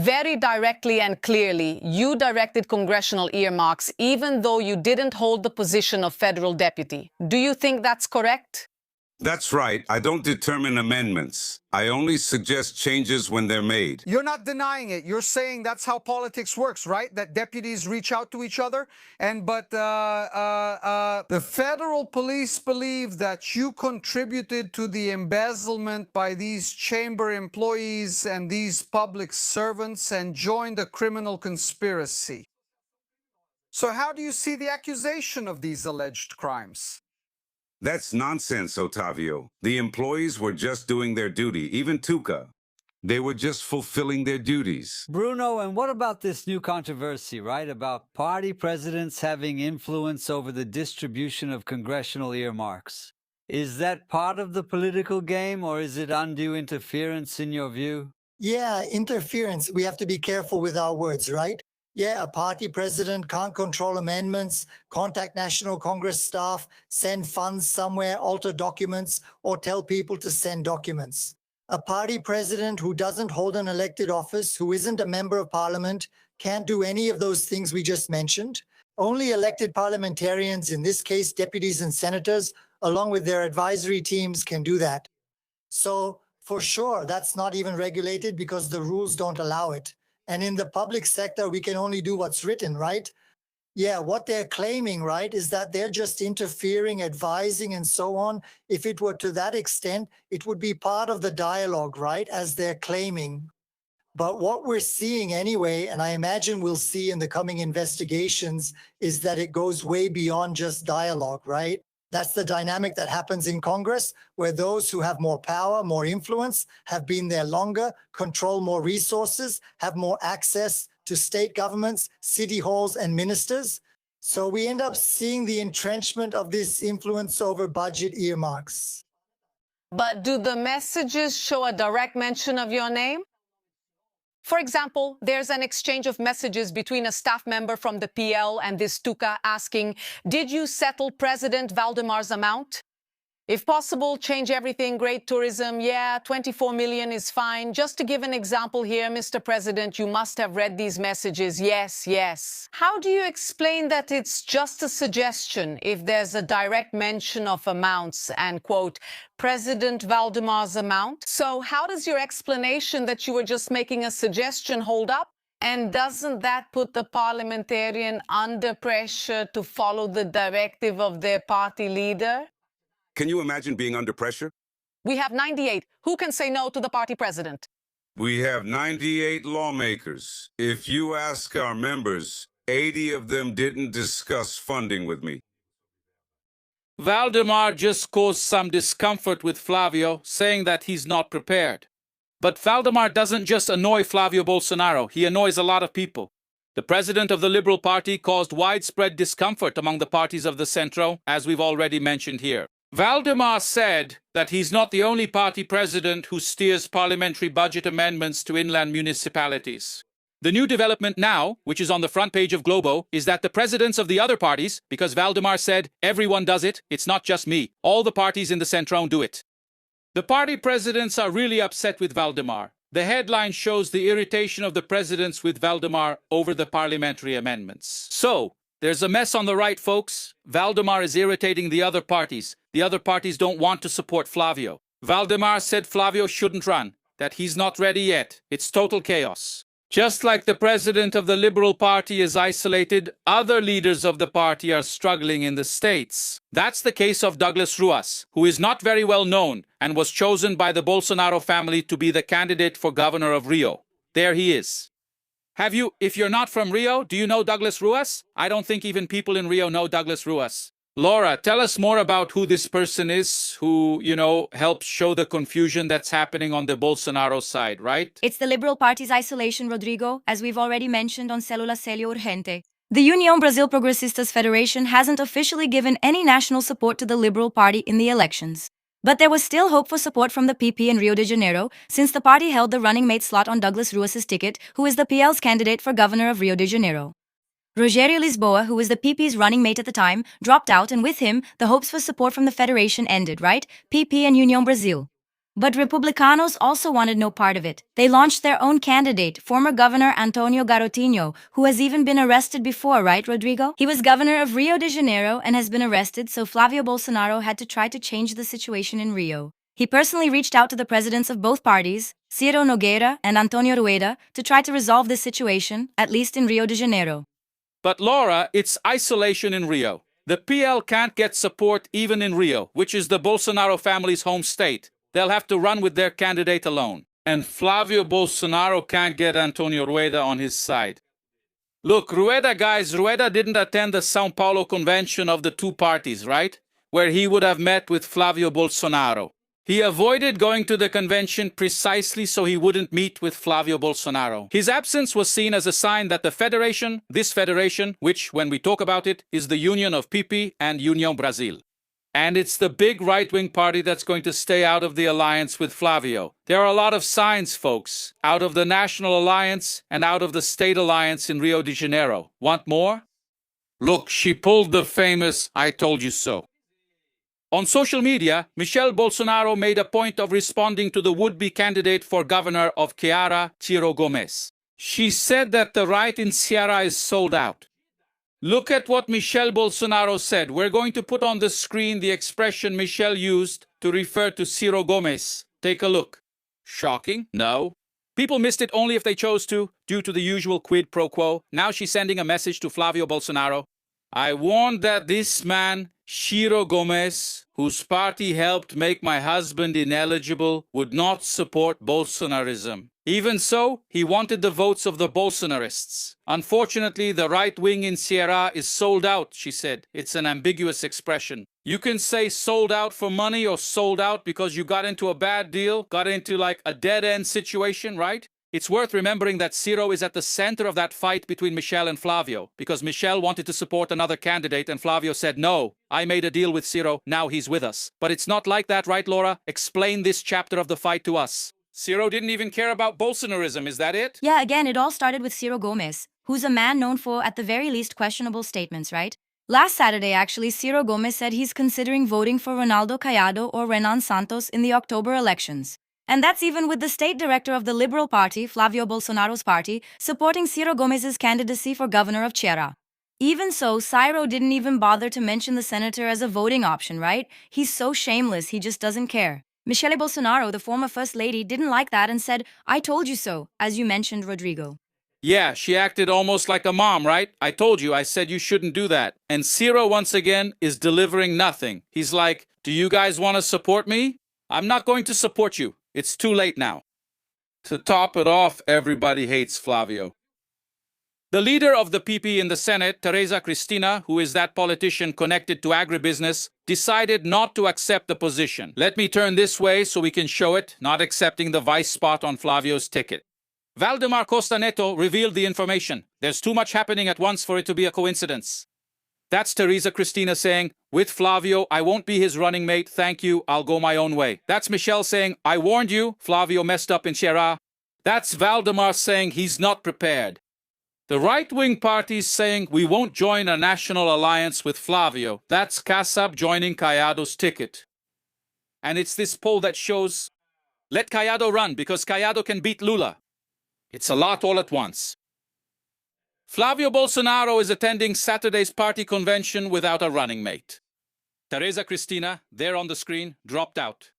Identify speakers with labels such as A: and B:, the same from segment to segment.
A: Very directly and clearly, you directed congressional earmarks even though you didn't hold the position of federal deputy. Do you think that's correct?
B: That's right. I don't determine amendments. I only suggest changes when they're made.
C: You're not denying it. You're saying that's how politics works, right? That deputies reach out to each other. But the federal police believe that you contributed to the embezzlement by these chamber employees and these public servants and joined a criminal conspiracy. So how do you see the accusation of these alleged crimes?
B: That's nonsense, Otavio. The employees were just doing their duty, even Tuca. They were just fulfilling their duties.
D: Bruno, and what about this new controversy, right? About party presidents having influence over the distribution of congressional earmarks. Is that part of the political game, or is it undue interference in your view?
E: Yeah, interference. We have to be careful with our words, right? Yeah, a party president can't control amendments, contact National Congress staff, send funds somewhere, alter documents, or tell people to send documents. A party president who doesn't hold an elected office, who isn't a member of parliament, can't do any of those things we just mentioned. Only elected parliamentarians, in this case deputies and senators, along with their advisory teams, can do that. So, for sure, that's not even regulated because the rules don't allow it. And in the public sector, we can only do what's written, right? Yeah, what they're claiming, right, is that they're just interfering, advising, and so on. If it were to that extent, it would be part of the dialogue, right, as they're claiming. But what we're seeing anyway, and I imagine we'll see in the coming investigations, is that it goes way beyond just dialogue, right? That's the dynamic that happens in Congress, where those who have more power, more influence, have been there longer, control more resources, have more access to state governments, city halls, and ministers. So we end up seeing the entrenchment of this influence over budget earmarks.
A: But do the messages show a direct mention of your name? For example, there's an exchange of messages between a staff member from the PL and this Tuca asking, "Did you settle President Valdemar's amount? If possible, change everything, great tourism, yeah, 24 million is fine." Just to give an example here, Mr. President, you must have read these messages, yes, yes. How do you explain that it's just a suggestion if there's a direct mention of amounts and, quote, President Valdemar's amount? So how does your explanation that you were just making a suggestion hold up? And doesn't that put the parliamentarian under pressure to follow the directive of their party leader?
B: Can you imagine being under pressure?
A: We have 98. Who can say no to the party president?
B: We have 98 lawmakers. If you ask our members, 80 of them didn't discuss funding with me.
F: Valdemar just caused some discomfort with Flavio, saying that he's not prepared. But Valdemar doesn't just annoy Flavio Bolsonaro, he annoys a lot of people. The president of the Liberal Party caused widespread discomfort among the parties of the Centro, as we've already mentioned here. Valdemar said that he's not the only party president who steers parliamentary budget amendments to inland municipalities. The new development now, which is on the front page of Globo, is that the presidents of the other parties, because Valdemar said, everyone does it, it's not just me, all the parties in the Centrone do it. The party presidents are really upset with Valdemar. The headline shows the irritation of the presidents with Valdemar over the parliamentary amendments. So, there's a mess on the right, folks. Valdemar is irritating the other parties. The other parties don't want to support Flavio. Valdemar said Flavio shouldn't run, that he's not ready yet. It's total chaos. Just like the president of the Liberal Party is isolated, other leaders of the party are struggling in the States. That's the case of Douglas Ruas, who is not very well known and was chosen by the Bolsonaro family to be the candidate for governor of Rio. There he is. If you're not from Rio, do you know Douglas Ruas? I don't think even people in Rio know Douglas Ruas. Laura, tell us more about who this person is who, helps show the confusion that's happening on the Bolsonaro side, right?
G: It's the Liberal Party's isolation, Rodrigo, as we've already mentioned on Célula Célio Urgente. The União Brasil Progressistas Federation hasn't officially given any national support to the Liberal Party in the elections. But there was still hope for support from the PP in Rio de Janeiro, since the party held the running mate slot on Douglas Ruas's ticket, who is the PL's candidate for governor of Rio de Janeiro. Rogério Lisboa, who was the PP's running mate at the time, dropped out, and with him, the hopes for support from the federation ended, right? PP and União Brasil. But Republicanos also wanted no part of it. They launched their own candidate, former Governor Antonio Garotinho, who has even been arrested before, right, Rodrigo? He was governor of Rio de Janeiro and has been arrested, so Flavio Bolsonaro had to try to change the situation in Rio. He personally reached out to the presidents of both parties, Ciro Nogueira and Antonio Rueda, to try to resolve this situation, at least in Rio de Janeiro.
F: But Laura, it's isolation in Rio. The PL can't get support even in Rio, which is the Bolsonaro family's home state. They'll have to run with their candidate alone. And Flavio Bolsonaro can't get Antonio Rueda on his side. Look, Rueda didn't attend the São Paulo convention of the two parties, right? Where he would have met with Flavio Bolsonaro. He avoided going to the convention precisely so he wouldn't meet with Flavio Bolsonaro. His absence was seen as a sign that this federation, which, when we talk about it, is the union of PP and União Brasil. And it's the big right-wing party that's going to stay out of the alliance with Flavio. There are a lot of signs, folks, out of the National Alliance and out of the State Alliance in Rio de Janeiro. Want more? Look, she pulled the famous "I told you so." On social media, Michel Bolsonaro made a point of responding to the would-be candidate for governor of Ceará, Ciro Gomes. She said that the right in Ceará is sold out. Look at what Michel Bolsonaro said. We're going to put on the screen the expression Michel used to refer to Ciro Gomes. Take a look. Shocking? No. People missed it only if they chose to, due to the usual quid pro quo. Now she's sending a message to Flavio Bolsonaro. I warned that this man, Ciro Gomes, whose party helped make my husband ineligible, would not support Bolsonarism. Even so, he wanted the votes of the Bolsonarists. Unfortunately, the right wing in Ceará is sold out, she said. It's an ambiguous expression. You can say sold out for money or sold out because you got into a bad deal, got into like a dead-end situation, right? It's worth remembering that Ciro is at the center of that fight between Michel and Flavio, because Michel wanted to support another candidate and Flavio said, no, I made a deal with Ciro, now he's with us. But it's not like that, right, Laura? Explain this chapter of the fight to us. Ciro didn't even care about Bolsonarism, is that it?
G: Yeah, again, it all started with Ciro Gomes, who's a man known for, at the very least, questionable statements, right? Last Saturday, actually, Ciro Gomes said he's considering voting for Ronaldo Caiado or Renan Santos in the October elections. And that's even with the state director of the Liberal Party, Flavio Bolsonaro's party, supporting Ciro Gomes's candidacy for governor of Ceará. Even so, Ciro didn't even bother to mention the senator as a voting option, right? He's so shameless, he just doesn't care. Michele Bolsonaro, the former first lady, didn't like that and said, I told you so, as you mentioned, Rodrigo.
F: Yeah, she acted almost like a mom, right? I told you, I said you shouldn't do that. And Ciro, once again, is delivering nothing. He's like, do you guys want to support me? I'm not going to support you. It's too late now. To top it off, everybody hates Flavio. The leader of the PP in the Senate, Teresa Cristina, who is that politician connected to agribusiness, decided not to accept the position. Let me turn this way so we can show it, not accepting the vice spot on Flavio's ticket. Valdemar Costa Neto revealed the information. There's too much happening at once for it to be a coincidence. That's Teresa Cristina saying, with Flavio, I won't be his running mate, thank you, I'll go my own way. That's Michel saying, I warned you, Flavio messed up in Ceará. That's Valdemar saying he's not prepared. The right-wing parties saying we won't join a national alliance with Flavio. That's Kassab joining Caiado's ticket. And it's this poll that shows, let Caiado run because Caiado can beat Lula. It's a lot all at once. Flavio Bolsonaro is attending Saturday's party convention without a running mate. Teresa Cristina, there on the screen, dropped out.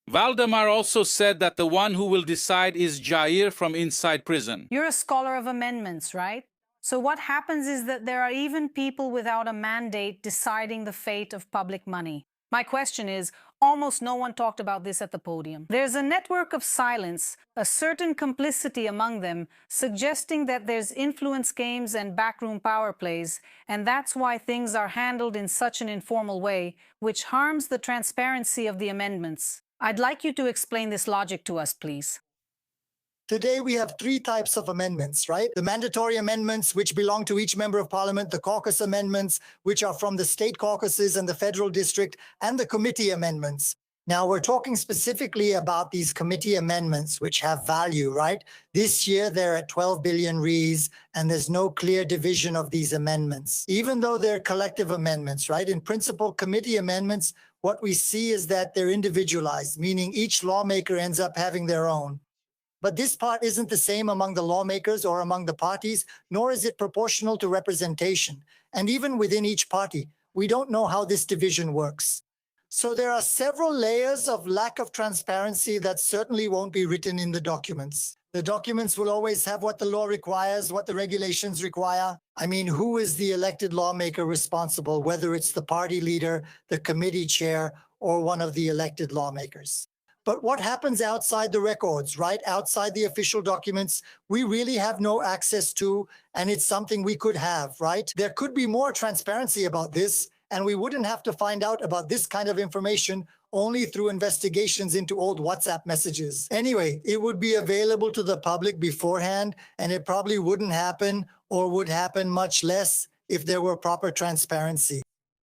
F: Valdemar also said that the one who will decide is Jair from inside prison.
H: You're a scholar of amendments, right? So what happens is that there are even people without a mandate deciding the fate of public money. My question is, almost no one talked about this at the podium. There's a network of silence, a certain complicity among them, suggesting that there's influence games and backroom power plays, and that's why things are handled in such an informal way, which harms the transparency of the amendments. I'd like you to explain this logic to us, please.
E: Today, we have three types of amendments, right? The mandatory amendments, which belong to each member of parliament, the caucus amendments, which are from the state caucuses and the federal district, and the committee amendments. Now, we're talking specifically about these committee amendments, which have value, right? This year, they're at 12 billion reais, and there's no clear division of these amendments, even though they're collective amendments, right? In principle, committee amendments what we see is that they're individualized, meaning each lawmaker ends up having their own. But this part isn't the same among the lawmakers or among the parties, nor is it proportional to representation. And even within each party, we don't know how this division works. So there are several layers of lack of transparency that certainly won't be written in the documents. The documents will always have what the law requires, what the regulations require. I mean, who is the elected lawmaker responsible, whether it's the party leader, the committee chair, or one of the elected lawmakers? But what happens outside the records, right? Outside the official documents, we really have no access to, and it's something we could have, right? There could be more transparency about this, and we wouldn't have to find out about this kind of information only through investigations into old WhatsApp messages. Anyway, it would be available to the public beforehand, and it probably wouldn't happen or would happen much less if there were proper transparency.